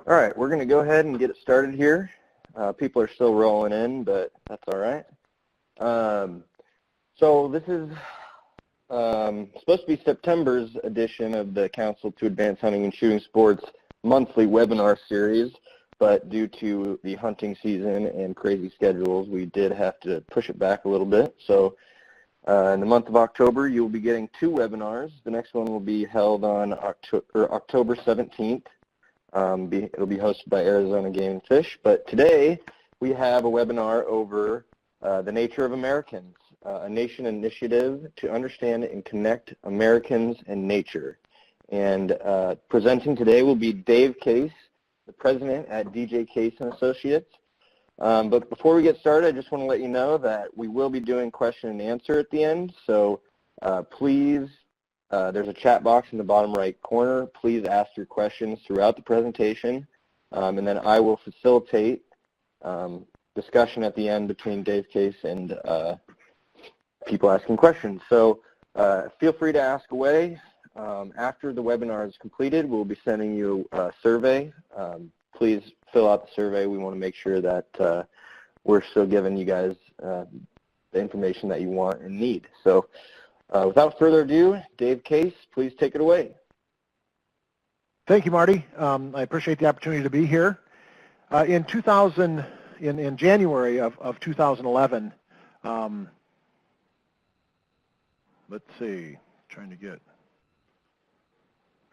All right, we're going to go ahead and get it started here. People are still rolling in, but that's all right. So this is supposed to be September's edition of the Council to Advance Hunting and Shooting Sports monthly webinar series, but due to the hunting season and crazy schedules, we did have to push it back a little bit. So in the month of October, you'll be getting 2 webinars. The next one will be held on October 17th. It'll be hosted by Arizona Game and Fish. But today, we have a webinar over the nature of Americans, a nation initiative to understand and connect Americans and nature. And presenting today will be Dave Case, the president at DJ Case & Associates. But before we get started, I just want to let you know that we will be doing question and answer at the end. So please, there's a chat box in the bottom right corner. Please ask your questions throughout the presentation, and then I will facilitate discussion at the end between Dave Case and people asking questions. So feel free to ask away. After the webinar is completed, we'll be sending you a survey. Please fill out the survey. We want to make sure that we're still giving you guys the information that you want and need. So without further ado, Dave Case, please take it away. Thank you, Marty. I appreciate the opportunity to be here. In January of 2011, let's see, trying to get,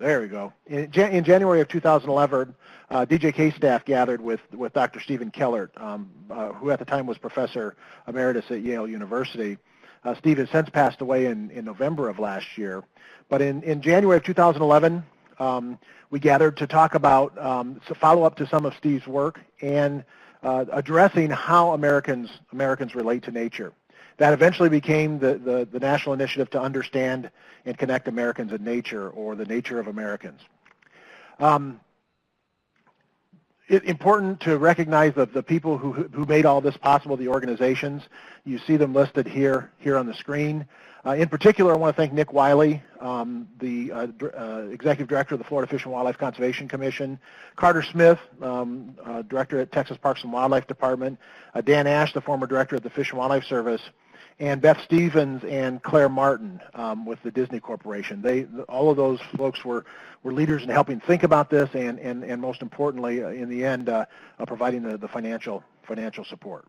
there we go. In January of 2011, DJ Case staff gathered with Dr. Stephen Kellert, who at the time was Professor Emeritus at Yale University. Steve has since passed away in November of last year. But in January of 2011, we gathered to talk about follow-up to some of Steve's work and addressing how Americans relate to nature. That eventually became the national initiative to understand and connect Americans and nature, or the nature of Americans. It's important to recognize the people who made all this possible, the organizations. You see them listed here on the screen. In particular, I want to thank Nick Wiley, the Executive Director of the Florida Fish and Wildlife Conservation Commission, Carter Smith, Director at Texas Parks and Wildlife Department, Dan Ash, the former Director of the Fish and Wildlife Service, and Beth Stevens and Claire Martin with the Disney Corporation. All of those folks were leaders in helping think about this, and most importantly, in the end, providing the financial support.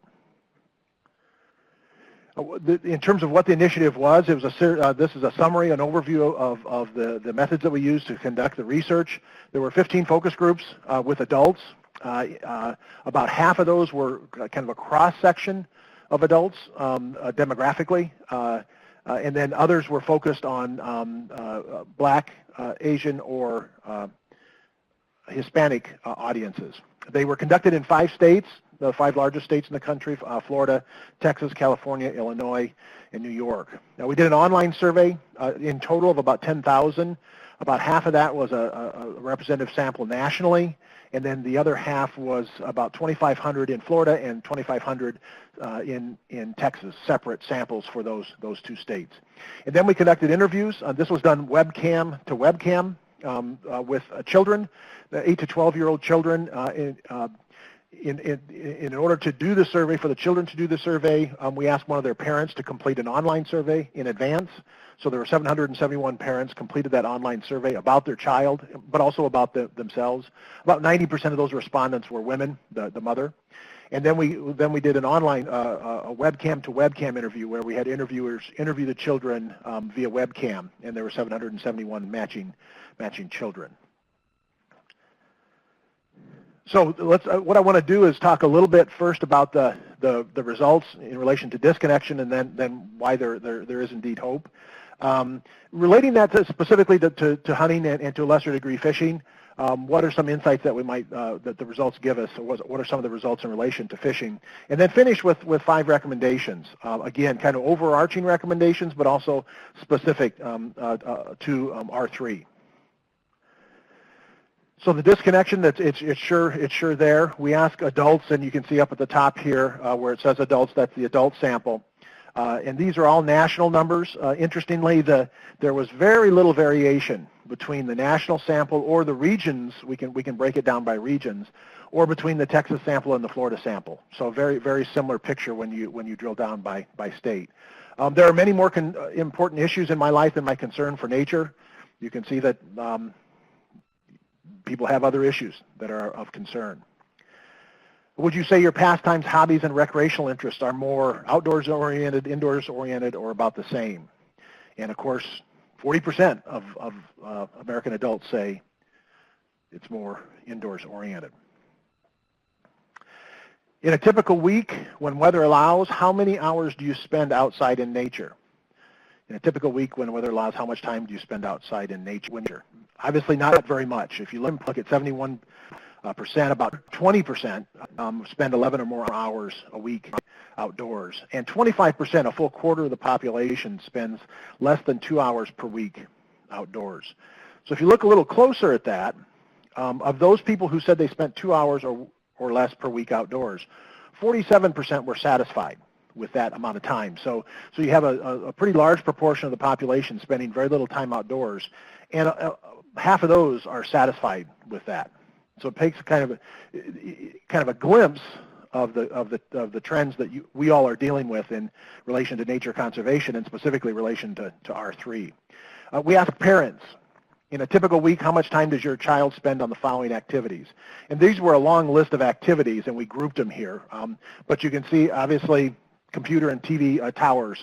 In terms of what the initiative was, it was this is a summary, an overview of the methods that we used to conduct the research. There were 15 focus groups with adults. About half of those were kind of a cross-section of adults demographically, and then others were focused on Black, Asian, or Hispanic audiences. They were conducted in 5 states, the 5 largest states in the country: Florida, Texas, California, Illinois, and New York. Now, we did an online survey in total of about 10,000. About half of that was a representative sample nationally, and then the other half was about 2,500 in Florida and 2,500 in Texas, separate samples for those 2 states. And then we conducted interviews. This was done webcam to webcam with children, 8 to 12-year-old children. In order to do the survey, for the children to do the survey, we asked one of their parents to complete an online survey in advance. So there were 771 parents completed that online survey about their child, but also about themselves. About 90% of those respondents were women, the mother. And then we did an online, a webcam to webcam interview, where we had interviewers interview the children via webcam, and there were 771 matching children. So what I want to do is talk a little bit first about the results in relation to disconnection, and then why there is indeed hope. Relating that specifically to hunting and to a lesser degree fishing, what are some insights that we might that the results give us? What are some of the results in relation to fishing? And then finish with 5 recommendations. Again, kind of overarching recommendations, but also specific to R3. So the disconnection, it's sure there. We ask adults, and you can see up at the top here where it says adults, that's the adult sample. And these are all national numbers. Interestingly, there was very little variation between the national sample or the regions. We can break it down by regions, or between the Texas sample and the Florida sample. So a very, very similar picture when you drill down by state. There are many more important issues in my life than my concern for nature. You can see that people have other issues that are of concern. Would you say your pastimes, hobbies, and recreational interests are more outdoors-oriented, indoors-oriented, or about the same? And of course, 40% of American adults say it's more indoors-oriented. In a typical week, when weather allows, how many hours do you spend outside in nature? In a typical week, when weather allows, how much time do you spend outside in nature? Obviously not very much. If you look at 71%, about 20% spend 11 or more hours a week outdoors. And 25%, a full quarter of the population, spends less than 2 hours per week outdoors. So if you look a little closer at that, of those people who said they spent 2 hours or less per week outdoors, 47% were satisfied with that amount of time. So you have a pretty large proportion of the population spending very little time outdoors, and half of those are satisfied with that. So it takes kind of a glimpse of the trends that we all are dealing with in relation to nature conservation, and specifically relation to R3. We ask parents, in a typical week, how much time does your child spend on the following activities? And these were a long list of activities, and we grouped them here. But you can see, obviously, computer and TV towers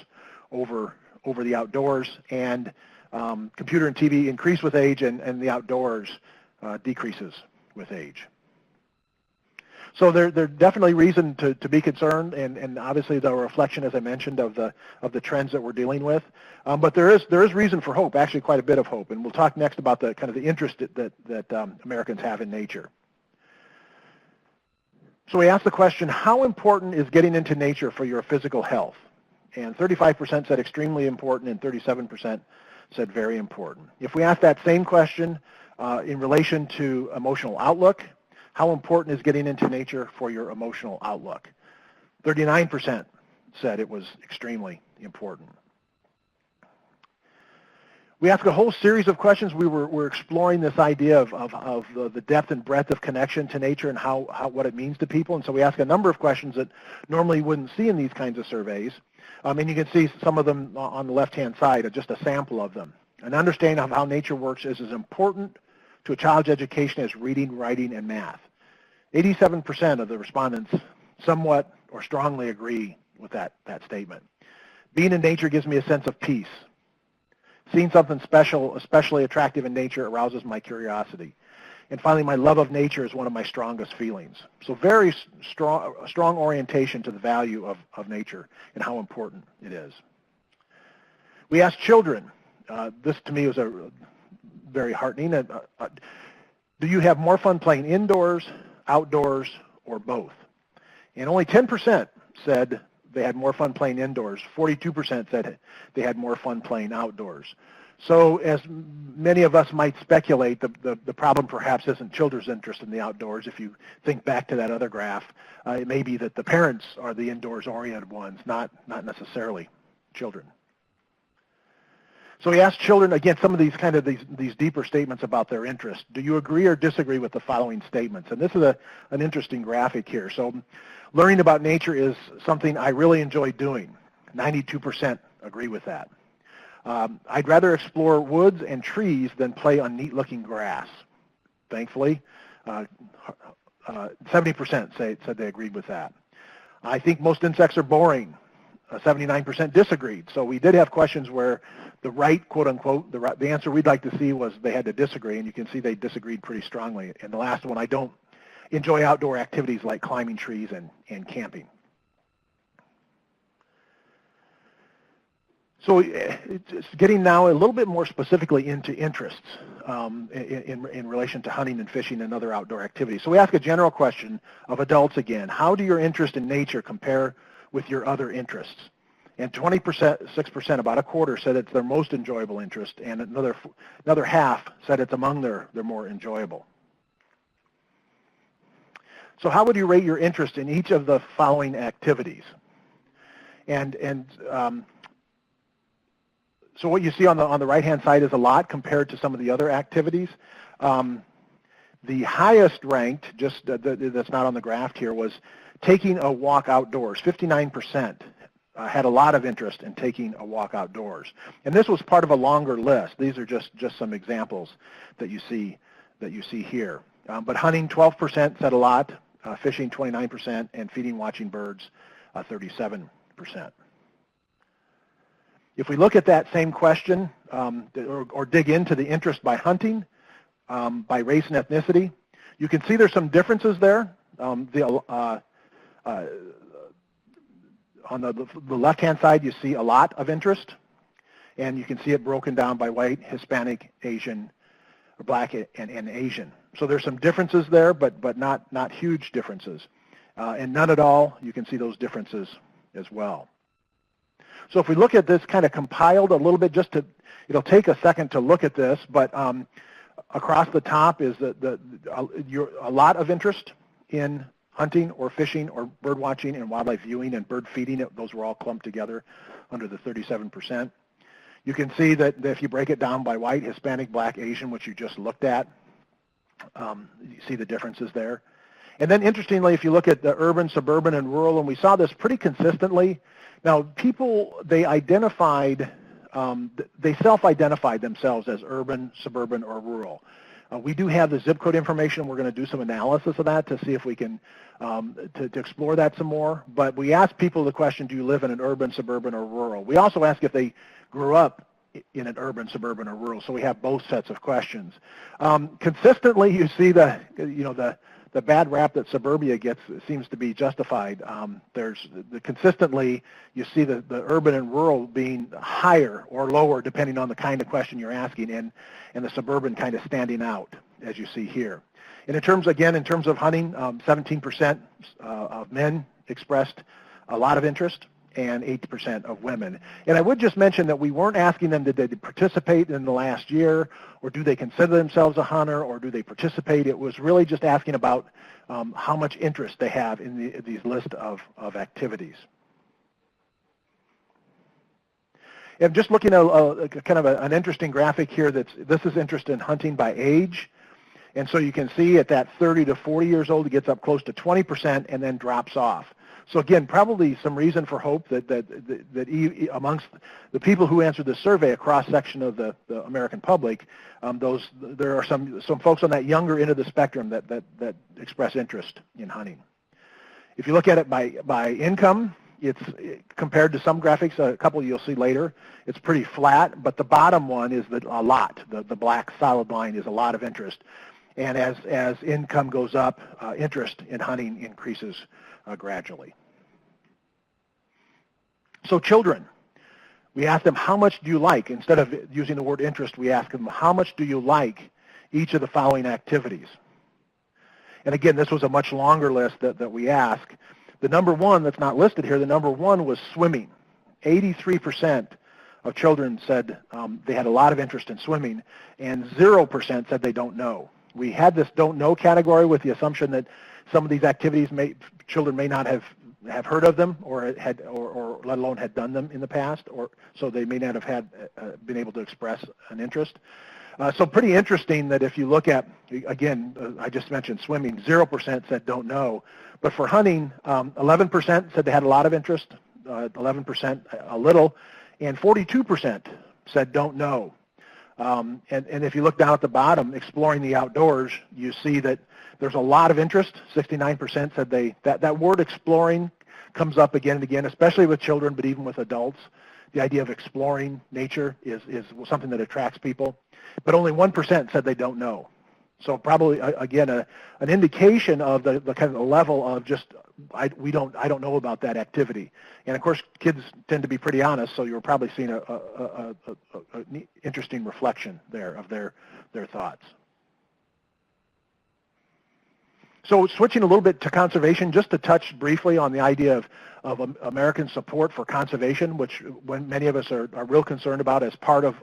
over the outdoors, and computer and TV increase with age, and the outdoors decreases with age. So there's definitely reason to be concerned, and obviously the reflection, as I mentioned, of the trends that we're dealing with. But there is reason for hope, actually quite a bit of hope, and we'll talk next about the kind of the interest that Americans have in nature. So we asked the question, how important is getting into nature for your physical health? And 35% said extremely important, and 37% said very important. If we ask that same question in relation to emotional outlook, how important is getting into nature for your emotional outlook? 39% said it was extremely important. We asked a whole series of questions. We're exploring this idea of the depth and breadth of connection to nature and what it means to people. And so we asked a number of questions that normally you wouldn't see in these kinds of surveys. And you can see some of them on the left-hand side, just a sample of them. An understanding of how nature works is as important to a child's education as reading, writing, and math. 87% of the respondents somewhat or strongly agree with that statement. Being in nature gives me a sense of peace. Seeing something special, especially attractive in nature, arouses my curiosity. And finally, my love of nature is one of my strongest feelings. So very strong orientation to the value of nature and how important it is. We asked children. This to me was very heartening. Do you have more fun playing indoors, outdoors, or both? And only 10% said they had more fun playing indoors. 42% said they had more fun playing outdoors. So as many of us might speculate, the problem perhaps isn't children's interest in the outdoors. If you think back to that other graph, it may be that the parents are the indoors-oriented ones, not necessarily children. So we asked children, again, some of these deeper statements about their interest. Do you agree or disagree with the following statements? And this is an interesting graphic here. So learning about nature is something I really enjoy doing. 92% agree with that. I'd rather explore woods and trees than play on neat-looking grass. Thankfully, 70% said they agreed with that. I think most insects are boring. 79% disagreed. So we did have questions where the right, quote unquote, the answer we'd like to see was they had to disagree, and you can see they disagreed pretty strongly. And the last one, I don't enjoy outdoor activities like climbing trees and camping. So it's getting now a little bit more specifically into interests in relation to hunting and fishing and other outdoor activities. So we ask a general question of adults again. How do your interest in nature compare with your other interests? And 26%, about a quarter, said it's their most enjoyable interest, and another half said it's among their more enjoyable. So how would you rate your interest in each of the following activities? So what you see on the right-hand side is a lot compared to some of the other activities. The highest ranked, just that's not on the graph here, was taking a walk outdoors. 59% had a lot of interest in taking a walk outdoors. And this was part of a longer list. These are just some examples that you see here. But hunting, 12% said a lot, fishing, 29%, and feeding, watching birds, 37%. If we look at that same question or dig into the interest by hunting, by race and ethnicity, you can see there's some differences there. On the left-hand side, you see a lot of interest, and you can see it broken down by white, Hispanic, Asian, or black, and Asian. So there's some differences there, but not huge differences. And none at all, you can see those differences as well. So if we look at this kind of compiled a little bit, it'll take a second to look at this, but across the top is a lot of interest in hunting or fishing or bird watching and wildlife viewing and bird feeding. Those were all clumped together under the 37%. You can see that if you break it down by white, Hispanic, black, Asian, which you just looked at, you see the differences there. And then interestingly, if you look at the urban, suburban, and rural, and we saw this pretty consistently. Now, people, they self-identified themselves as urban, suburban, or rural. We do have the zip code information. We're going to do some analysis of that to see if we can, to explore that some more. But we asked people the question, do you live in an urban, suburban, or rural? We also ask if they grew up in an urban, suburban, or rural. So we have both sets of questions. Consistently, you see the bad rap that suburbia gets seems to be justified. Consistently, you see the urban and rural being higher or lower depending on the kind of question you're asking, and the suburban kind of standing out, as you see here. And in terms of hunting, 17% of men expressed a lot of interest, and 8% of women. And I would just mention that we weren't asking them, did they participate in the last year, or do they consider themselves a hunter, or do they participate? It was really just asking about how much interest they have in these list of activities. And just looking at kind of an interesting graphic here, this is interest in hunting by age. And so you can see at that 30 to 40 years old, it gets up close to 20% and then drops off. So again, probably some reason for hope that amongst the people who answered this survey, a cross-section of the American public, there are some folks on that younger end of the spectrum that express interest in hunting. If you look at it by income, it's compared to some graphics, a couple you'll see later, it's pretty flat, but the bottom one is a lot. The black solid line is a lot of interest. And as income goes up, interest in hunting increases gradually. So children, we ask them, how much do you like? Instead of using the word interest, we ask them, how much do you like each of the following activities? And again, this was a much longer list that we ask. The number one that's not listed here, the number one was swimming. 83% of children said they had a lot of interest in swimming, and 0% said they don't know. We had this don't know category with the assumption that some of these activities children may not have heard of them or let alone had done them in the past, or so they may not have been able to express an interest. So pretty interesting that if you look at, again, I just mentioned swimming, 0% said don't know. But for hunting, 11% said they had a lot of interest, 11% a little, and 42% said don't know. And if you look down at the bottom, exploring the outdoors, you see that there's a lot of interest. 69% said that word exploring comes up again and again, especially with children, but even with adults. The idea of exploring nature is something that attracts people. But only 1% said they don't know. So probably, again, an indication of the kind of the level of just, I don't know about that activity. And of course, kids tend to be pretty honest, so you're probably seeing an interesting reflection there of their thoughts. So switching a little bit to conservation, just to touch briefly on the idea of American support for conservation, which many of us are real concerned about as part of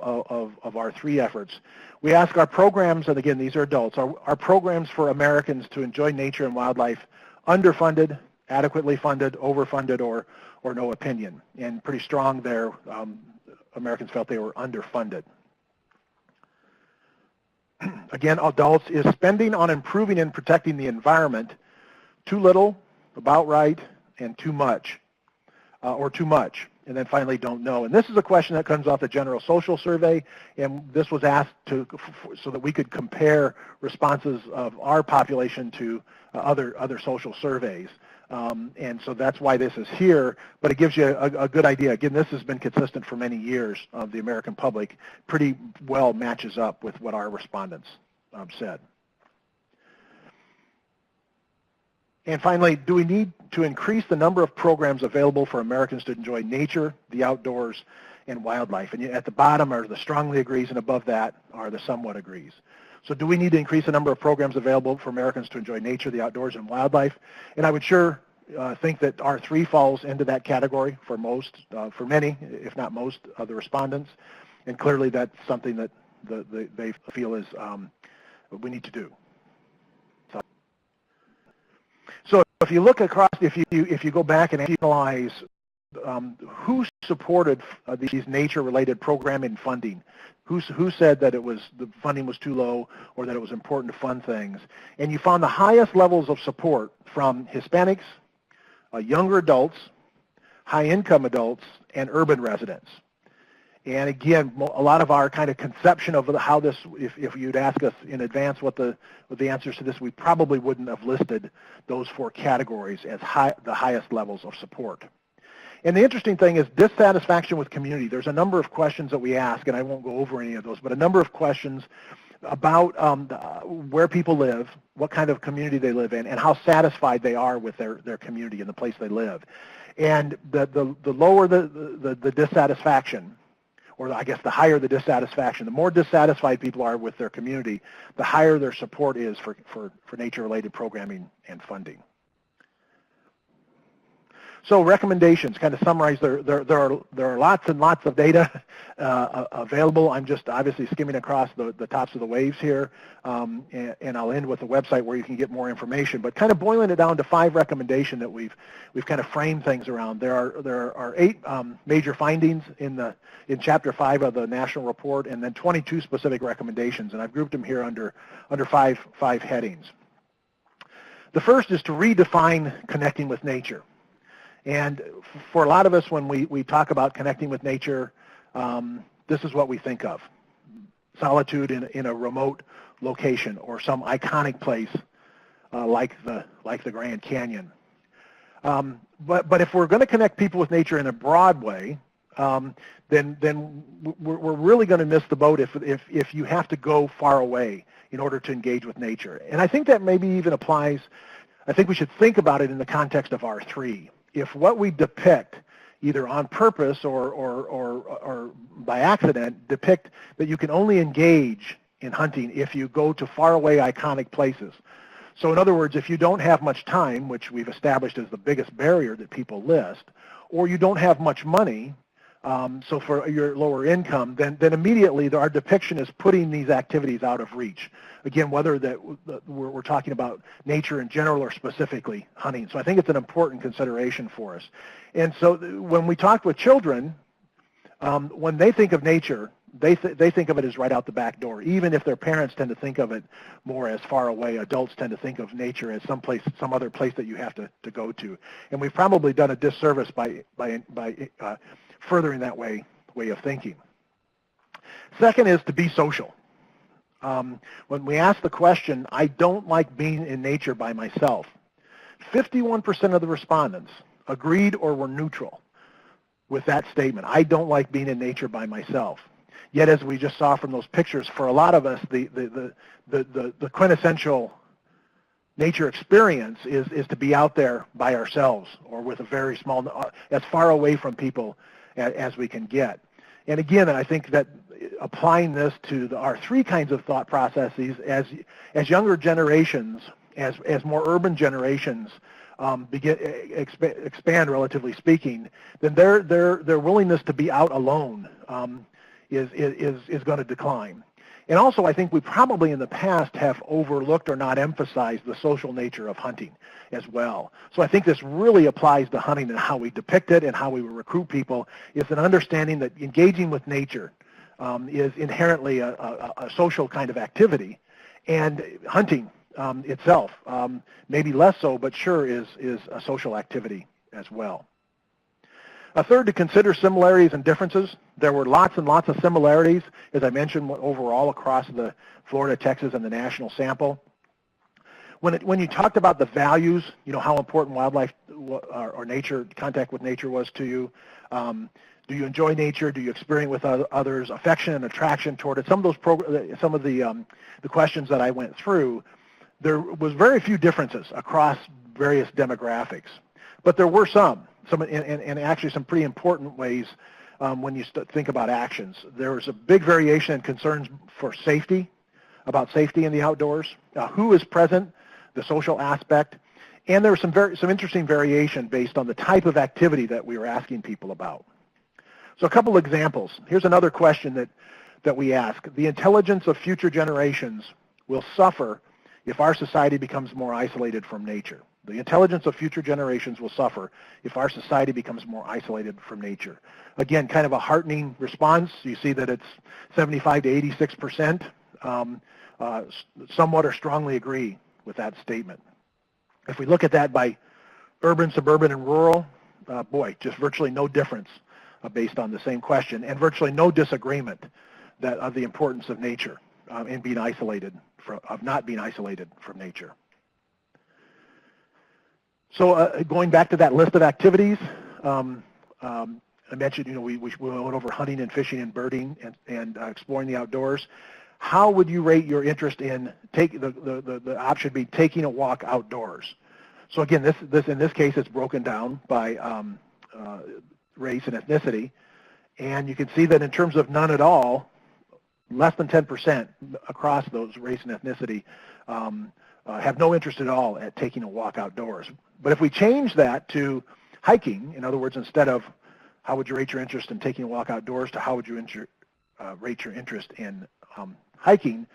our three efforts. We ask our programs, and again, these are adults, our programs for Americans to enjoy nature and wildlife underfunded, adequately funded, overfunded, or or no opinion. And pretty strong there, Americans felt they were underfunded. Again, adults, is spending on improving and protecting the environment too little, about right, and too much, or too much? And then finally, don't know. And this is a question that comes off the General Social Survey, and this was asked so that we could compare responses of our population to other social surveys. And so that's why this is here, but it gives you a good idea. Again, this has been consistent for many years of the American public, pretty well matches up with what our respondents said. And finally, do we need to increase the number of programs available for Americans to enjoy nature, the outdoors, and wildlife? And at the bottom are the strongly agrees, and above that are the somewhat agrees. So do we need to increase the number of programs available for Americans to enjoy nature, the outdoors, and wildlife? And I would sure think that R3 falls into that category for most, for many, if not most, of the respondents. And clearly that's something that they feel is we need to do. So if you look across, if you go back and analyze who supported these nature-related programming funding, who said that the funding was too low or that it was important to fund things, and you found the highest levels of support from Hispanics, younger adults, high-income adults, and urban residents. And again, a lot of our kind of conception of how this, if you'd ask us in advance what the answers to this, we probably wouldn't have listed those four categories as the highest levels of support. And the interesting thing is dissatisfaction with community. There's a number of questions that we ask, and I won't go over any of those, but a number of questions about where people live, what kind of community they live in, and how satisfied they are with their community and the place they live. And the lower the dissatisfaction, or I guess the higher the dissatisfaction, the more dissatisfied people are with their community, the higher their support is for nature-related programming and funding. So recommendations, kind of summarize, there are lots and lots of data available. I'm just obviously skimming across the tops of the waves here, and I'll end with a website where you can get more information. But kind of boiling it down to 5 recommendations that we've kind of framed things around. There are 8 major findings in Chapter 5 of the National Report, and then 22 specific recommendations, and I've grouped them here under 5 headings. The first is to redefine connecting with nature. And for a lot of us, when we talk about connecting with nature, this is what we think of. Solitude in a remote location or some iconic place like the Grand Canyon. But if we're going to connect people with nature in a broad way, then we're really going to miss the boat if you have to go far away in order to engage with nature. And I think that maybe even applies, I think we should think about it in the context of R3. If what we depict, either on purpose or by accident, depict that you can only engage in hunting if you go to faraway iconic places. So in other words, if you don't have much time, which we've established as the biggest barrier that people list, or you don't have much money, so for your lower income, then immediately our depiction is putting these activities out of reach. Again, whether we're talking about nature in general or specifically hunting. So I think it's an important consideration for us. And so when we talk with children, when they think of nature, they think of it as right out the back door. Even if their parents tend to think of it more as far away, adults tend to think of nature as some other place that you have to go to. And we've probably done a disservice by furthering that way of thinking. Second is to be social. When we ask the question, I don't like being in nature by myself, 51% of the respondents agreed or were neutral with that statement. I don't like being in nature by myself. Yet, as we just saw from those pictures, for a lot of us, the quintessential nature experience is to be out there by ourselves or with a very small, as far away from people as we can get. And again, I think that applying this to our 3 kinds of thought processes, as younger generations, as more urban generations expand, relatively speaking, then their willingness to be out alone is going to decline. And also, I think we probably in the past have overlooked or not emphasized the social nature of hunting as well. So I think this really applies to hunting and how we depict it and how we recruit people. It's an understanding that engaging with nature is inherently a social kind of activity, and hunting itself, maybe less so, but sure is a social activity as well. A third, to consider similarities and differences. There were lots and lots of similarities, as I mentioned, overall across the Florida, Texas, and the national sample. When you talked about the values, how important wildlife or nature, contact with nature was to you, do you enjoy nature? Do you experience with others affection and attraction toward it? Some of the questions that I went through, there was very few differences across various demographics, but there were some and actually some pretty important ways when you think about actions. There was a big variation in concerns for safety, about safety in the outdoors, who is present, the social aspect, and there was some interesting variation based on the type of activity that we were asking people about. So a couple examples. Here's another question that we ask. The intelligence of future generations will suffer if our society becomes more isolated from nature. The intelligence of future generations will suffer if our society becomes more isolated from nature. Again, kind of a heartening response. You see that it's 75 to 86%, somewhat or strongly agree with that statement. If we look at that by urban, suburban, and rural, boy, just virtually no difference based on the same question, and virtually no disagreement of the importance of nature in being isolated, of not being isolated from nature. So going back to that list of activities, I mentioned, we went over hunting and fishing and birding and exploring the outdoors. How would you rate your interest in the option be taking a walk outdoors? So again, in this case, it's broken down by race and ethnicity, and you can see that in terms of none at all, less than 10% across those race and ethnicity have no interest at all at taking a walk outdoors. But if we change that to hiking, in other words, instead of how would you rate your interest in taking a walk outdoors to how would you rate your interest in hiking,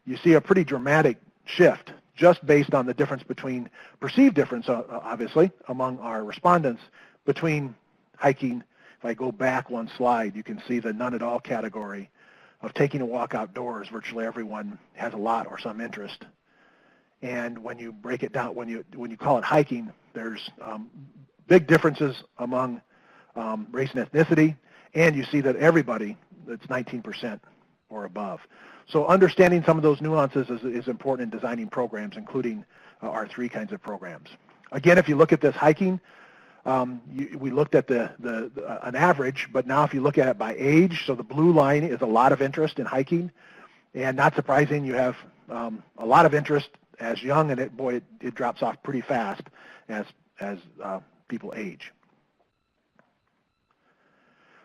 you see a pretty dramatic shift just based on the difference between, perceived difference, obviously, among our respondents between hiking. If I go back one slide, you can see the none at all category of taking a walk outdoors. Virtually everyone has a lot or some interest. And when you break it down, when you call it hiking, there's big differences among race and ethnicity, and you see that everybody, that's 19% or above. So understanding some of those nuances is important in designing programs, including our three kinds of programs. Again, if you look at this hiking, we looked at an average, but now if you look at it by age, so the blue line is a lot of interest in hiking, and not surprising, you have a lot of interest as young, and it drops off pretty fast as people age.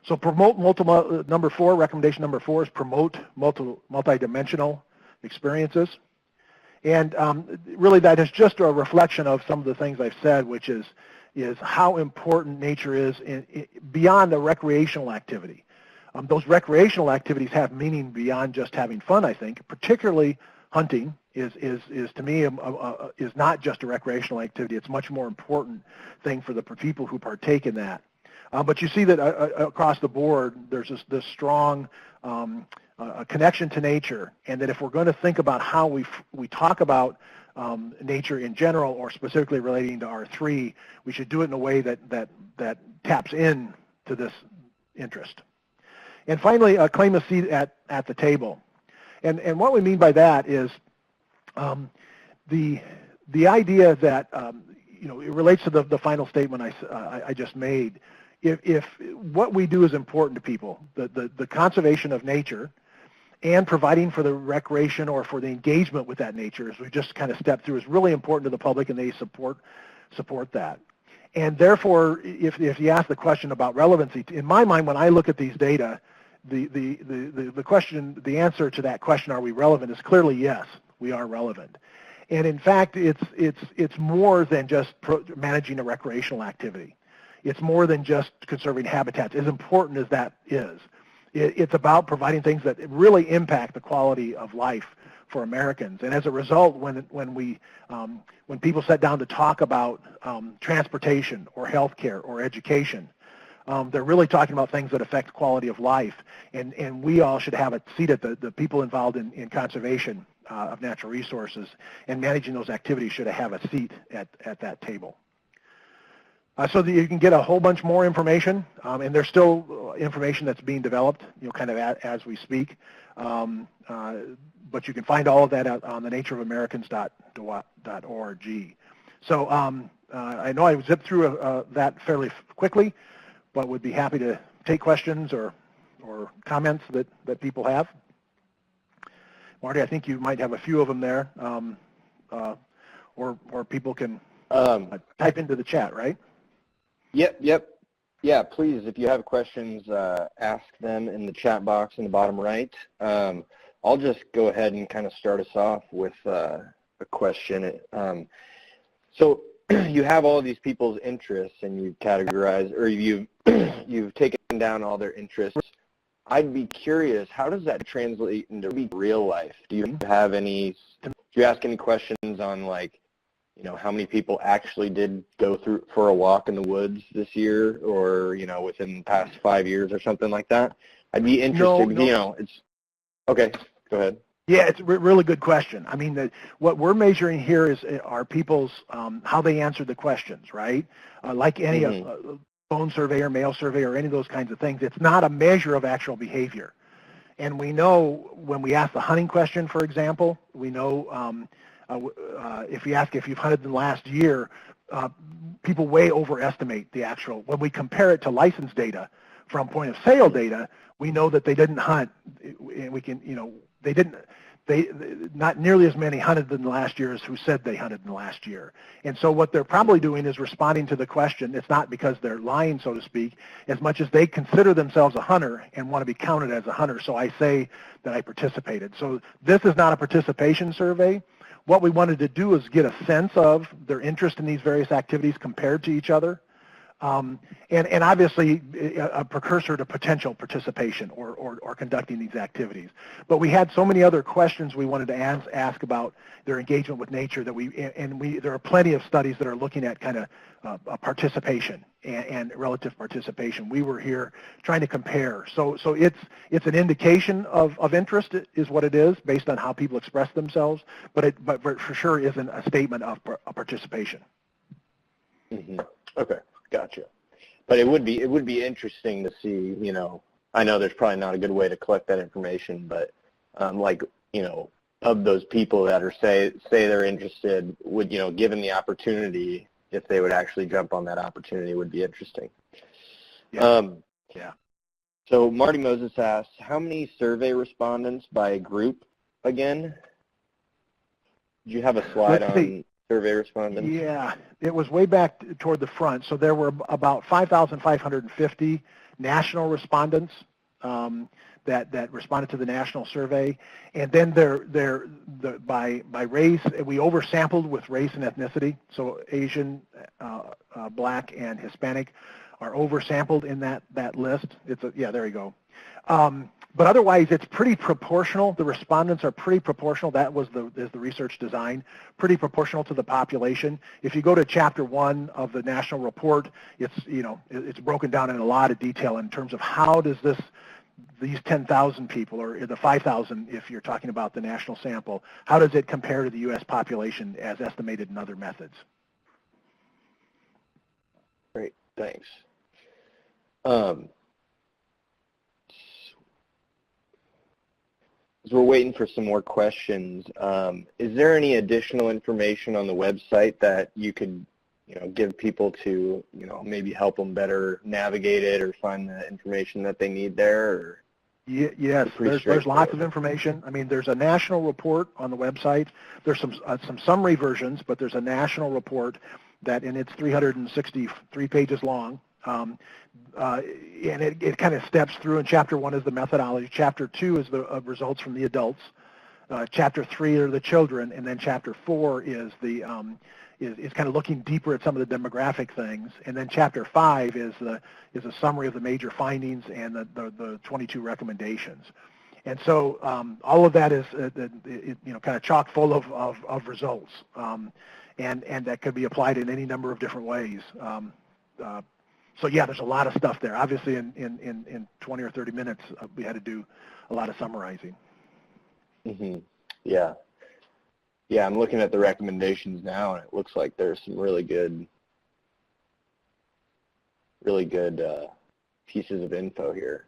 So recommendation number four is promote multidimensional experiences. And really that is just a reflection of some of the things I've said, which is how important nature is beyond the recreational activity. Those recreational activities have meaning beyond just having fun, I think. Particularly hunting is to me is not just a recreational activity. It's a much more important thing for the people who partake in that. But you see that across the board, there's this strong connection to nature, and that if we're going to think about how we talk about nature in general, or specifically relating to R3, we should do it in a way that taps in to this interest. And finally, claim a seat at the table. And what we mean by that is the idea that it relates to the final statement I just made. If what we do is important to people, the conservation of nature and providing for the recreation or for the engagement with that nature, as we just kind of stepped through, is really important to the public, and they support that. And therefore, if you ask the question about relevancy, in my mind, when I look at these data, the question, the answer to that question, are we relevant, is clearly yes, we are relevant. And in fact, it's more than just managing a recreational activity. It's more than just conserving habitats, as important as that is. It's about providing things that really impact the quality of life for Americans. And as a result, when people sit down to talk about transportation or healthcare or education, they're really talking about things that affect quality of life. And we all should have a seat at the people involved in conservation of natural resources and managing those activities should have a seat at that table. So that you can get a whole bunch more information, and there's still information that's being developed, kind of as we speak. But you can find all of that on the natureofamericans.org. So I know I zipped through that fairly quickly, but would be happy to take questions or comments that people have. Marty, I think you might have a few of them there, or people can type into the chat, right? Yep. Yeah, please, if you have questions, ask them in the chat box in the bottom right. I'll just go ahead and kind of start us off with a question. So you have all of these people's interests, and you've categorized, or you've taken down all their interests. I'd be curious, how does that translate into real life? Do you ask any questions on, like, how many people actually did go through for a walk in the woods this year, or within the past 5 years or something like that? I'd be interested. No. It's okay. Go ahead. Yeah, it's a really good question. I mean, what we're measuring here are people's how they answered the questions, right? Like any phone survey or mail survey or any of those kinds of things, it's not a measure of actual behavior. And we know when we ask the hunting question, for example, we know if you ask if you've hunted in the last year, people way overestimate the actual. When we compare it to license data from point of sale data, we know that they didn't hunt. And we can, not nearly as many hunted in the last year as who said they hunted in the last year. And so what they're probably doing is responding to the question. It's not because they're lying, so to speak, as much as they consider themselves a hunter and want to be counted as a hunter. So I say that I participated. So this is not a participation survey. What we wanted to do is get a sense of their interest in these various activities compared to each other. And obviously a precursor to potential participation or conducting these activities. But we had so many other questions we wanted to ask about their engagement with nature that there are plenty of studies that are looking at kind of participation and relative participation. We were here trying to compare. So it's an indication of interest is what it is based on how people express themselves, but for sure isn't a statement of participation. Mm-hmm. Okay. Gotcha. But it would be interesting to see, I know there's probably not a good way to collect that information, but of those people that are say they're interested, would, given the opportunity, if they would actually jump on that opportunity, would be interesting. Yeah. So Marty Moses asks, how many survey respondents by group again? Do you have a slide on survey respondents? Yeah, it was way back toward the front. So there were about 5,550 national respondents that responded to the national survey, and then by race, we oversampled with race and ethnicity. So Asian, Black, and Hispanic are oversampled in that list. There you go. But otherwise, it's pretty proportional. The respondents are pretty proportional. That was the research design, pretty proportional to the population. If you go to Chapter 1 of the national report, it's broken down in a lot of detail in terms of how does these 10,000 people, or the 5,000 if you're talking about the national sample, how does it compare to the U.S. population as estimated in other methods? Great, thanks. As we're waiting for some more questions, is there any additional information on the website that you could, give people to, maybe help them better navigate it or find the information that they need there? Or yes, there's lots of information. I mean, there's a national report on the website. There's some summary versions, but there's a national report that, and it's 363 pages long. And it kind of steps through, and Chapter 1 is the methodology. Chapter 2 is the results from the adults. Chapter 3 are the children, and then Chapter 4 is is kind of looking deeper at some of the demographic things, and then Chapter 5 is a summary of the major findings and the 22 recommendations. And so all of that is kind of chock full of results, and that could be applied in any number of different ways. So yeah, there's a lot of stuff there. Obviously, in 20 or 30 minutes, we had to do a lot of summarizing. Mm-hmm. Yeah. Yeah, I'm looking at the recommendations now, and it looks like there's some really good pieces of info here.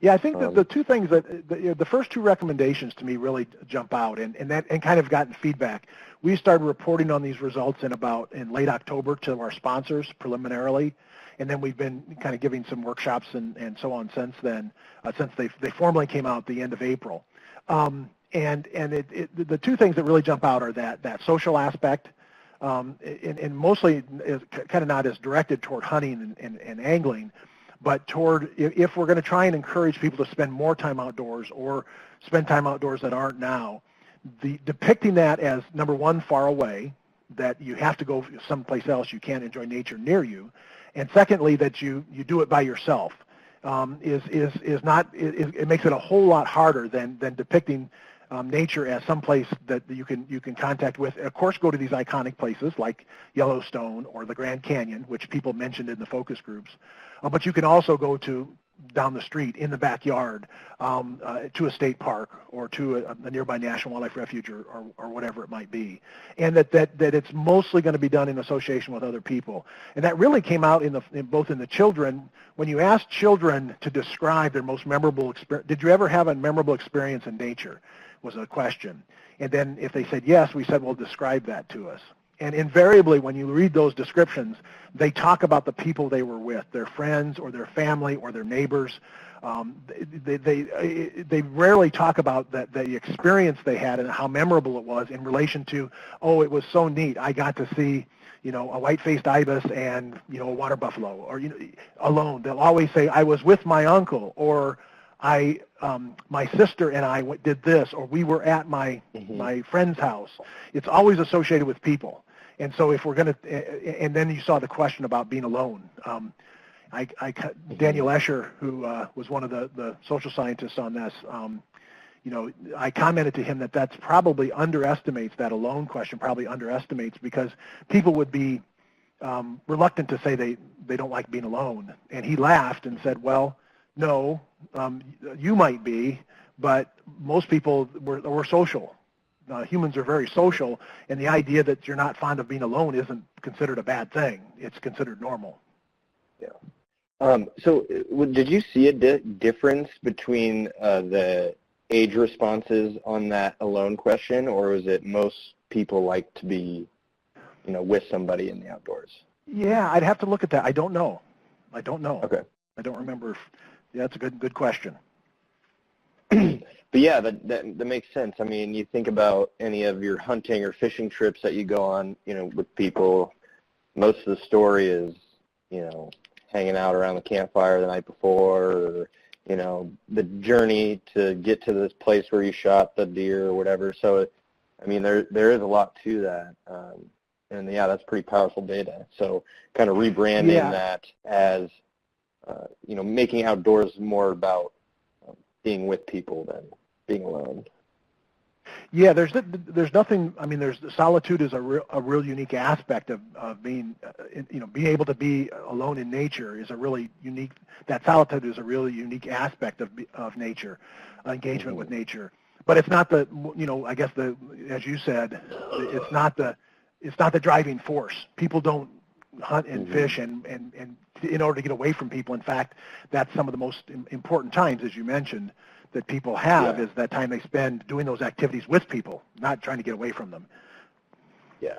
Yeah, I think that the two things that the first two recommendations to me really jump out, and kind of gotten feedback. We started reporting on these results in late October to our sponsors preliminarily, and then we've been kind of giving some workshops and so on since then, since they formally came out at the end of April. And the two things that really jump out are that social aspect, and mostly is kind of not as directed toward hunting and angling, but toward if we're going to try and encourage people to spend more time outdoors or spend time outdoors that aren't now, depicting that as, number one, far away, that you have to go someplace else, you can't enjoy nature near you, and secondly, that you do it by yourself, it makes it a whole lot harder than depicting nature as someplace that you can contact with. Of course, go to these iconic places like Yellowstone or the Grand Canyon, which people mentioned in the focus groups. But you can also go to down the street, in the backyard, to a state park or to a nearby national wildlife refuge or whatever it might be. And that it's mostly going to be done in association with other people. And that really came out both in the children. When you ask children to describe their most memorable experience, did you ever have a memorable experience in nature, was a question. And then if they said yes, we said, well, describe that to us. And invariably, when you read those descriptions, they talk about the people they were with, their friends or their family or their neighbors. They rarely talk about the experience they had and how memorable it was in relation to, oh, it was so neat. I got to see, a white-faced ibis and, a water buffalo, or, alone. They'll always say, I was with my uncle, or my sister and I did this, or we were at my friend's house. It's always associated with people. And so if we're going to, and then you saw the question about being alone. Daniel Escher, who was one of the social scientists on this, I commented to him that's probably underestimates, that alone question probably underestimates, because people would be reluctant to say they don't like being alone. And he laughed and said, well, no, you might be, but most people were social. Humans are very social, and the idea that you're not fond of being alone isn't considered a bad thing. It's considered normal. Yeah. So did you see a difference between the age responses on that alone question, or was it most people like to be, with somebody in the outdoors? Yeah, I'd have to look at that. I don't know. Okay. I don't remember. That's a good question. But yeah, that makes sense. I mean, you think about any of your hunting or fishing trips that you go on, with people, most of the story is, hanging out around the campfire the night before, or, the journey to get to this place where you shot the deer or whatever. So, I mean, there is a lot to that. And yeah, that's pretty powerful data. So kind of rebranding that as, making outdoors more about being with people than being alone. Yeah, there's nothing. I mean, solitude is a real unique aspect of being, being able to be alone in nature is a really unique. That solitude is a really unique aspect of nature, engagement with nature. But it's not I guess as you said, it's not the driving force. People don't hunt and fish and in order to get away from people. In fact, that's some of the most important times, as you mentioned, that people have is that time they spend doing those activities with people, not trying to get away from them. Yeah,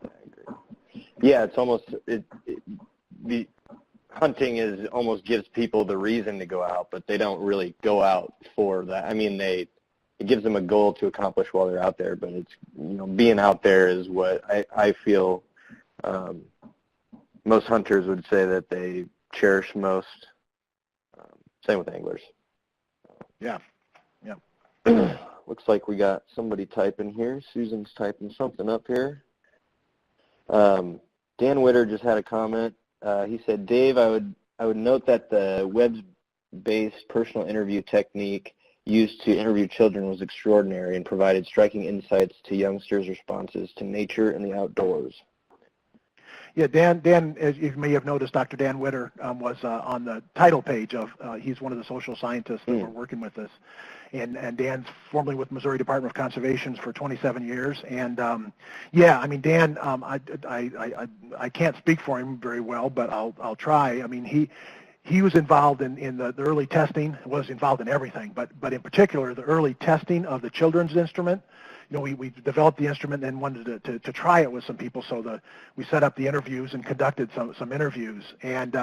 I agree. Yeah, it's almost the hunting almost gives people the reason to go out, but they don't really go out for that. I mean, it gives them a goal to accomplish while they're out there, but it's being out there is what I feel most hunters would say that they cherish most. Same with anglers. Yeah. Looks like we got somebody typing here. Susan's typing something up here. Dan Witter just had a comment. He said, Dave, I would note that the web-based personal interview technique used to interview children was extraordinary and provided striking insights to youngsters' responses to nature and the outdoors. Yeah, Dan, as you may have noticed, Dr. Dan Witter was on the title page of, he's one of the social scientists that we're working with us. And Dan's formerly with Missouri Department of Conservation for 27 years. And yeah, I mean, Dan, I can't speak for him very well, but I'll try. I mean, he was involved in the early testing, was involved in everything, but in particular, the early testing of the children's instrument. You know, we developed the instrument and wanted to try it with some people, so we set up the interviews and conducted some interviews. And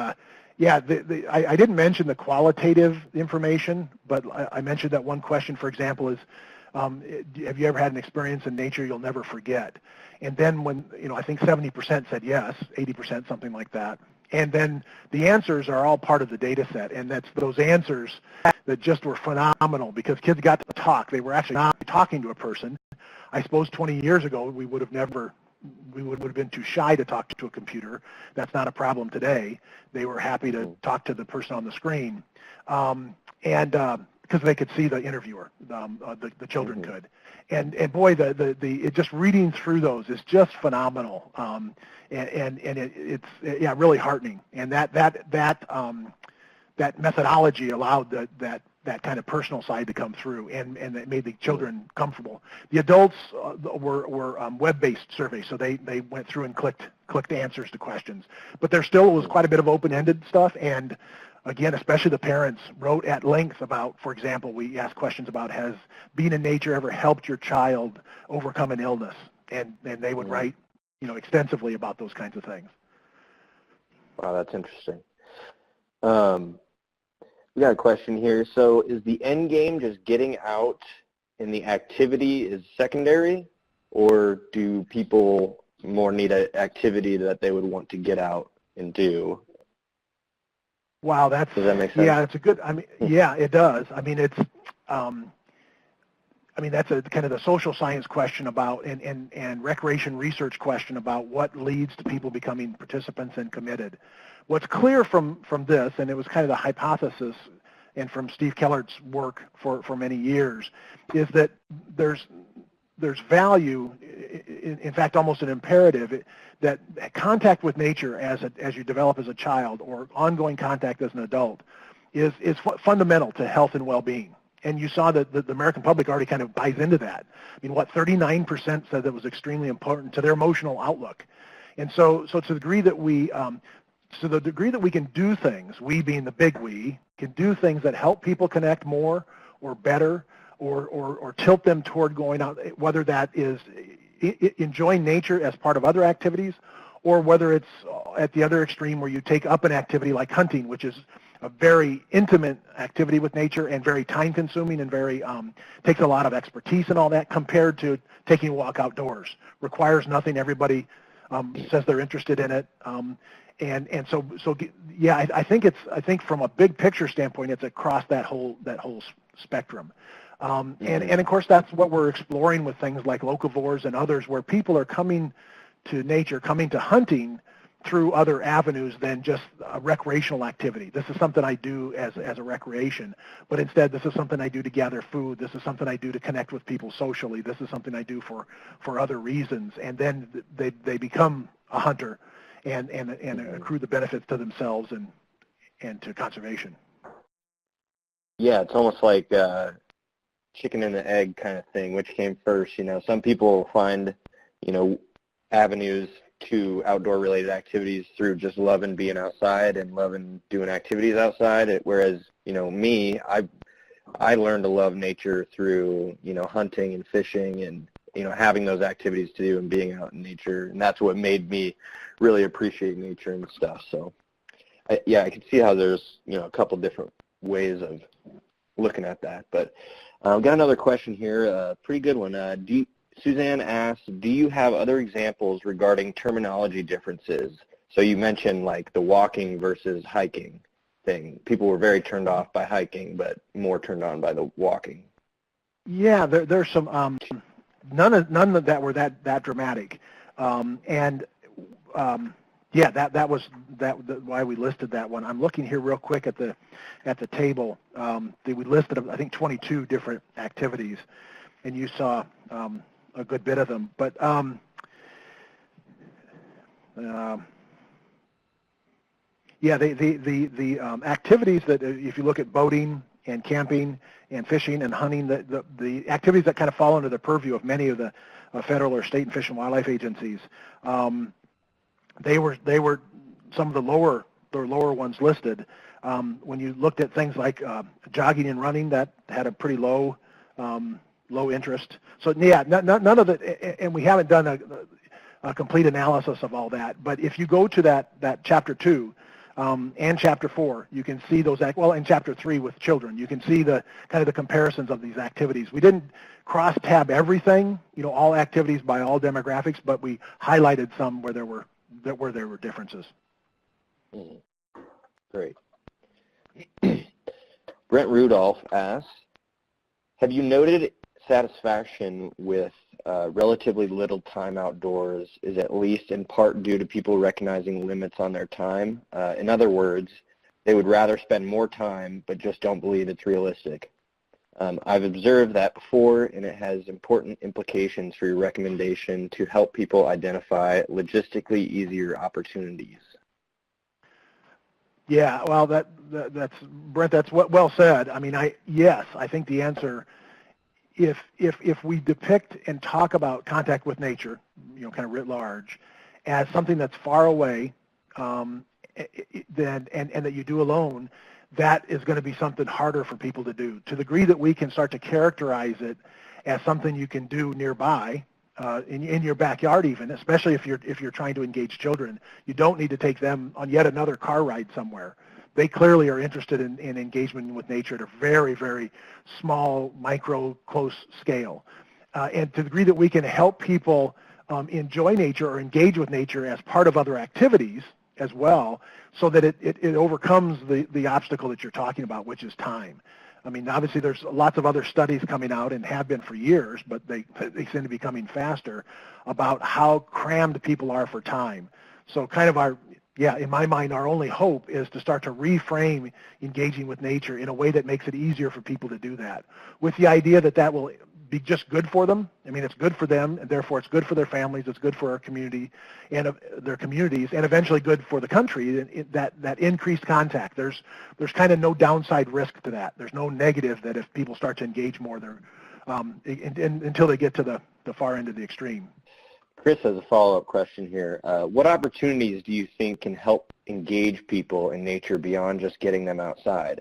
yeah, I didn't mention the qualitative information, but I mentioned that one question, for example, is, have you ever had an experience in nature you'll never forget? And then when, you know, I think 70% said yes, 80%, something like that. And then the answers are all part of the data set, and that's those answers that just were phenomenal because kids got to talk. They were actually not talking to a person. I suppose 20 years ago we would have been too shy to talk to a computer. That's not a problem today. They were happy to talk to the person on the screen, and because they could see the interviewer, the children could. And boy, it just reading through those is just phenomenal, and it's yeah, really heartening. And that methodology allowed that kind of personal side to come through, and it made the children comfortable. The adults were web-based surveys, so they went through and clicked answers to questions. But there still was quite a bit of open-ended stuff, and again, especially the parents wrote at length about, for example, we asked questions about, has being in nature ever helped your child overcome an illness? And they would write, you know, extensively about those kinds of things. Wow, that's interesting. We got a question here. So is the end game just getting out and the activity is secondary, or do people more need an activity that they would want to get out and do? Wow, does that make sense? Yeah, it's a good. I mean, yeah, it does. I mean, it's. I mean, that's a kind of the social science question about and recreation research question about what leads to people becoming participants and committed. What's clear from this, and it was kind of the hypothesis, and from Steve Kellert's work for many years, is that there's value, in fact, almost an imperative, that contact with nature as you develop as a child or ongoing contact as an adult is fundamental to health and well-being. And you saw that the American public already kind of buys into that. I mean, 39% said that was extremely important to their emotional outlook. And so to the degree that we can do things, we being the big we, can do things that help people connect more or better or tilt them toward going out, whether that is enjoying nature as part of other activities, or whether it's at the other extreme where you take up an activity like hunting, which is a very intimate activity with nature and very time-consuming and very takes a lot of expertise and all that, compared to taking a walk outdoors. Requires nothing. Everybody says they're interested in it, and so yeah, I think from a big picture standpoint, it's across that whole spectrum. And of course, that's what we're exploring with things like locavores and others, where people are coming to nature, coming to hunting through other avenues than just a recreational activity. This is something I do as a recreation, but instead this is something I do to gather food. This is something I do to connect with people socially. This is something I do for other reasons. And then they become a hunter and accrue the benefits to themselves and to conservation. Yeah, it's almost like chicken and the egg kind of thing, which came first. You know, some people find, you know, avenues to outdoor related activities through just loving being outside and loving doing activities outside, whereas, you know, me, I learned to love nature through, you know, hunting and fishing and, you know, having those activities to do and being out in nature, and that's what made me really appreciate nature and stuff. So I can see how there's, you know, a couple different ways of looking at that. But I've got another question here, a pretty good one. Suzanne asks, do you have other examples regarding terminology differences? So you mentioned like the walking versus hiking thing. People were very turned off by hiking, but more turned on by the walking. Yeah, there's some none of that were that dramatic, and yeah, that was why we listed that one. I'm looking here real quick at the table. We listed I think 22 different activities, and you saw a good bit of them. But yeah, the activities that if you look at boating and camping and fishing and hunting, the activities that kind of fall under the purview of many of the federal or state and fish and wildlife agencies, they were some of the lower ones listed. When you looked at things like jogging and running, that had a pretty low interest. So yeah, none of it, and we haven't done a complete analysis of all that. But if you go to that chapter 2 and chapter 4, you can see those and chapter 3 with children, you can see the kind of the comparisons of these activities. We didn't cross tab everything, all activities by all demographics, but we highlighted some where there were differences. Great. Brent Rudolph asks, have you noted satisfaction with relatively little time outdoors is at least in part due to people recognizing limits on their time? In other words, they would rather spend more time but just don't believe it's realistic. I've observed that before, and it has important implications for your recommendation to help people identify logistically easier opportunities. Yeah, well, that's Brent. That's well said. I mean, yes, I think the answer, if we depict and talk about contact with nature, kind of writ large, as something that's far away, and that you do alone, that is going to be something harder for people to do. To the degree that we can start to characterize it as something you can do nearby, in your backyard even, especially if you're trying to engage children, you don't need to take them on yet another car ride somewhere. They clearly are interested in engagement with nature at a very, very small, micro, close scale. And to the degree that we can help people enjoy nature or engage with nature as part of other activities as well, so that it overcomes the obstacle that you're talking about, which is time. I mean, obviously there's lots of other studies coming out and have been for years, but they seem to be coming faster about how crammed people are for time. So kind of in my mind, our only hope is to start to reframe engaging with nature in a way that makes it easier for people to do that, with the idea that will be just good for them. I mean, it's good for them, and therefore it's good for their families, it's good for our community and their communities, and eventually good for the country, that increased contact. There's kind of no downside risk to that. There's no negative that if people start to engage more, until they get to the far end of the extreme. Chris has a follow-up question here. What opportunities do you think can help engage people in nature beyond just getting them outside?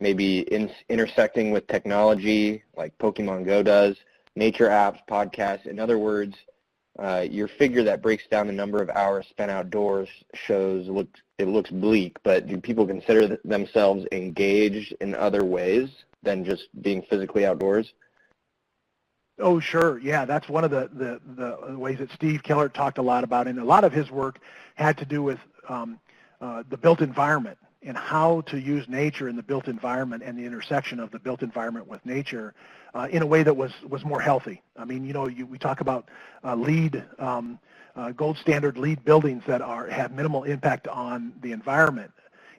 Maybe intersecting with technology like Pokemon Go does, nature apps, podcasts. In other words, your figure that breaks down the number of hours spent outdoors shows it looks bleak, but do people consider themselves engaged in other ways than just being physically outdoors? Oh, sure. Yeah, that's one of the ways that Steve Kellert talked a lot about, and a lot of his work had to do with the built environment and how to use nature in the built environment and the intersection of the built environment with nature in a way that was more healthy. I mean, we talk about gold standard LEED buildings that have minimal impact on the environment,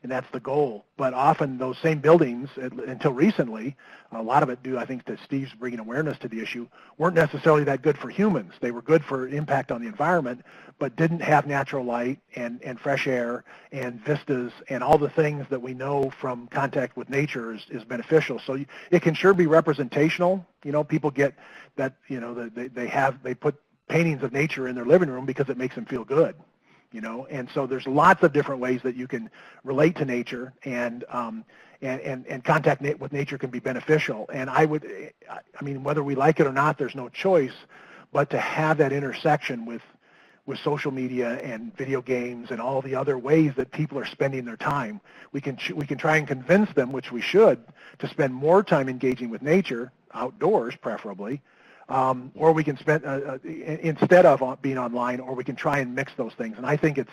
and that's the goal. But often those same buildings, until recently, a lot of it due, I think, to Steve's bringing awareness to the issue, weren't necessarily that good for humans. They were good for impact on the environment, but didn't have natural light and fresh air and vistas and all the things that we know from contact with nature is beneficial. So it can sure be representational. People get that, they put paintings of nature in their living room because it makes them feel good. And so there's lots of different ways that you can relate to nature, and contact with nature can be beneficial. And I mean, whether we like it or not, there's no choice but to have that intersection with social media and video games and all the other ways that people are spending their time. We can try and convince them, which we should, to spend more time engaging with nature, outdoors preferably, or we can spend instead of being online, or we can try and mix those things. And I think it's,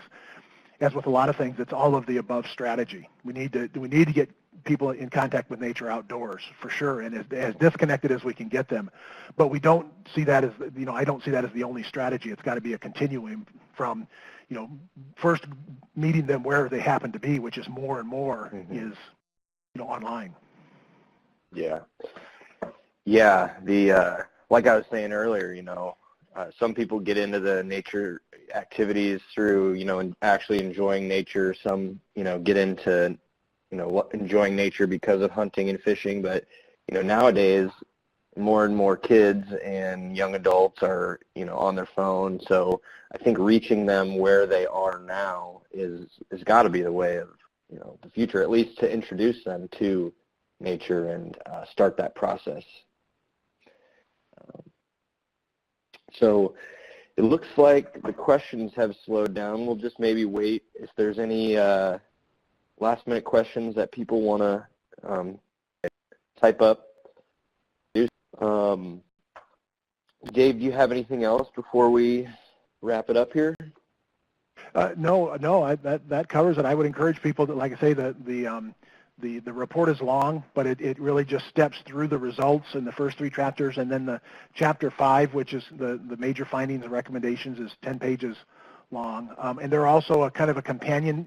as with a lot of things, it's all of the above strategy. We need to get people in contact with nature outdoors, for sure, and as disconnected as we can get them. But we don't see that as, I don't see that as the only strategy. It's got to be a continuum from, first meeting them where they happen to be, which is more and more is, online. Yeah. Yeah. Like I was saying earlier, some people get into the nature activities through, actually enjoying nature. Some, get into, enjoying nature because of hunting and fishing. But, nowadays, more and more kids and young adults are, on their phone. So I think reaching them where they are now is got to be the way of, the future, at least to introduce them to nature and start that process. So it looks like the questions have slowed down. We'll just maybe wait if there's any last-minute questions that people want to type up. Dave, do you have anything else before we wrap it up here? No, that covers it. I would encourage people that, like I say, the report is long, but it really just steps through the results in the first 3 chapters, and then the chapter 5, which is the major findings and recommendations, is 10 pages long. And there are also a kind of a companion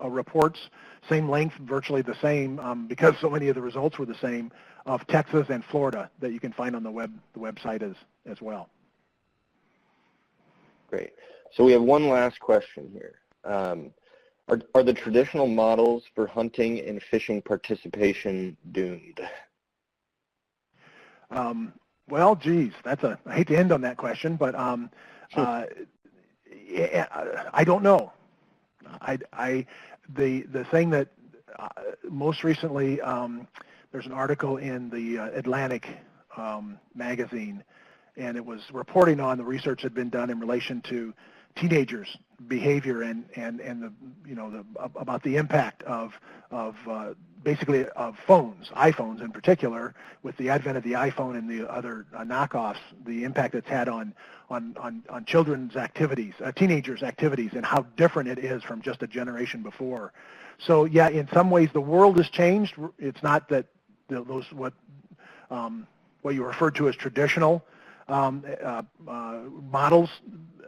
reports, same length, virtually the same, because so many of the results were the same, of Texas and Florida that you can find on the website as well. Great. So we have one last question here. Are the traditional models for hunting and fishing participation doomed? Well, geez, I hate to end on that question, but I don't know. The thing that most recently, there's an article in the Atlantic magazine, and it was reporting on the research that had been done in relation to teenagers' behavior and about the impact of basically of iPhones in particular, with the advent of the iPhone and the other knockoffs, the impact it's had on children's activities, teenagers' activities, and how different it is from just a generation before. So yeah, in some ways the world has changed. It's not that those what you referred to as traditional models.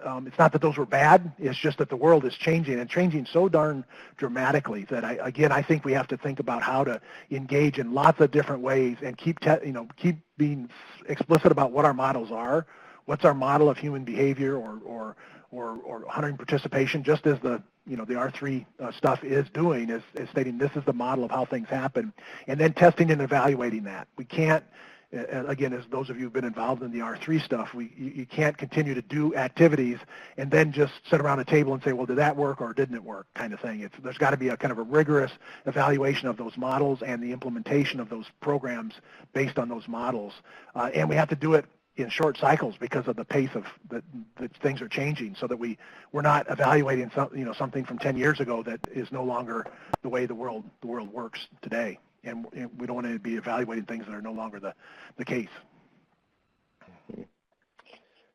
It's not that those were bad. It's just that the world is changing, and changing so darn dramatically that I think we have to think about how to engage in lots of different ways and keep being explicit about what our models are. What's our model of human behavior or hunting participation? Just as the R3 stuff is doing, is stating this is the model of how things happen, and then testing and evaluating that. We can't. Again, as those of you who've been involved in the R3 stuff, you can't continue to do activities and then just sit around a table and say, well, did that work or didn't it work, kind of thing. There's got to be a kind of a rigorous evaluation of those models and the implementation of those programs based on those models. And we have to do it in short cycles because of the pace of that things are changing, so that we're not evaluating something from 10 years ago that is no longer the way the world works today. And we don't want to be evaluating things that are no longer the case.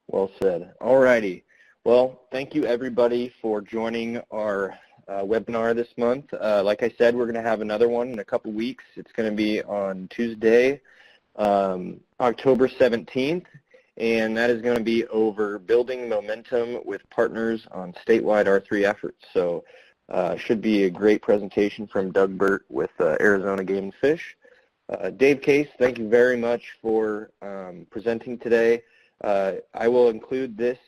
Well said. All righty. Well, thank you everybody for joining our webinar this month. Like I said, we're going to have another one in a couple weeks. It's going to be on Tuesday, October 17th, and that is going to be over building momentum with partners on statewide R3 efforts. So should be a great presentation from Doug Burt with Arizona Game and Fish. Dave Case, thank you very much for presenting today. I will include this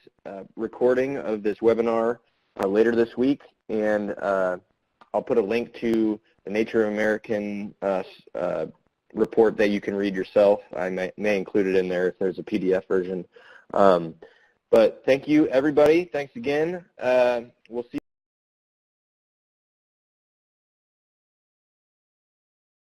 recording of this webinar later this week, and I'll put a link to the Nature of American report that you can read yourself. I may include it in there if there's a PDF version. But thank you, everybody. Thanks again. We'll see